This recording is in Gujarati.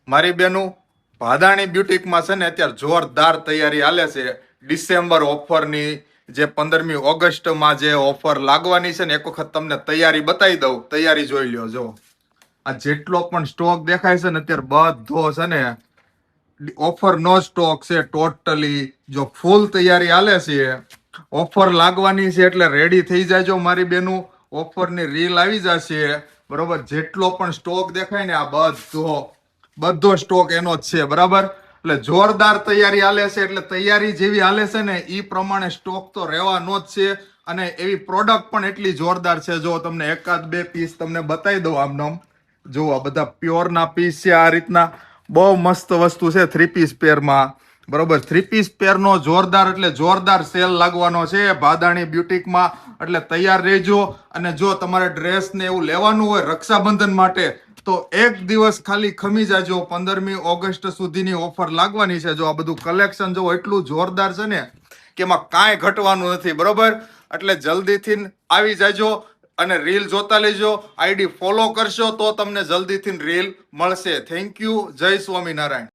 મારી બેનું ભાદાણી બ્યુટિકમાં છે ને અત્યારે જોરદાર તૈયારી હાલે છે ડિસેમ્બર ઓફરની. જે 15મી ઓગસ્ટમાં જે ઓફર લાગવાની છે ને, એક વખત તમને તૈયારી બતાવી દઉં. તૈયારી જોઈ લ્યો. જો આ જેટલો પણ સ્ટોક દેખાય છે ને અત્યારે બધો છે ને ઓફર નો સ્ટોક છે ટોટલી. જો ફૂલ તૈયારી હાલે છે, ઓફર લાગવાની છે એટલે રેડી થઈ જાયજો મારી બેનું. ઓફરની રીલ આવી જશે બરોબર. જેટલો પણ સ્ટોક દેખાય ને આ બધો સ્ટોક એનો જ છે બરાબર. એટલે જોરદાર તૈયારી હાલે છે. એટલે તૈયારી જેવી હાલે છે ને એ પ્રમાણે સ્ટોક તો રહેવાનો જ છે. અને એવી પ્રોડક્ટ પણ એટલી જોરદાર છે. જો તમને એકાદ બે પીસ તમને બતાવી દઉં આમનામ. જો આ બધા પ્યોર ના પીસ છે. આ રીતના બહુ મસ્ત વસ્તુ છે 3 પીસ પેરમાં બરોબર. 3 પીસ પેરનો જોરદાર એટલે જોરદાર સેલ લાગવાનો છે ભાદાણી બ્યુટિકમાં. એટલે તૈયાર રહેજો. અને જો તમારે ડ્રેસ ને એવું લેવાનું હોય રક્ષાબંધન માટે તો એક દિવસ ખાલી ખમી જાજો. 15મી ઓગસ્ટ સુધીની ઓફર લાગવાની છે. જો આ બધું કલેક્શન જો એટલું જોરદાર છે ને કે એમાં કાંઈ ઘટવાનું નથી બરોબર. એટલે જલ્દીથી આવી જાજો અને રીલ જોતા લેજો. આઈડી ફોલો કરશો તો તમને જલ્દીથી રીલ મળશે. Thank you. જય સ્વામિનારાયણ.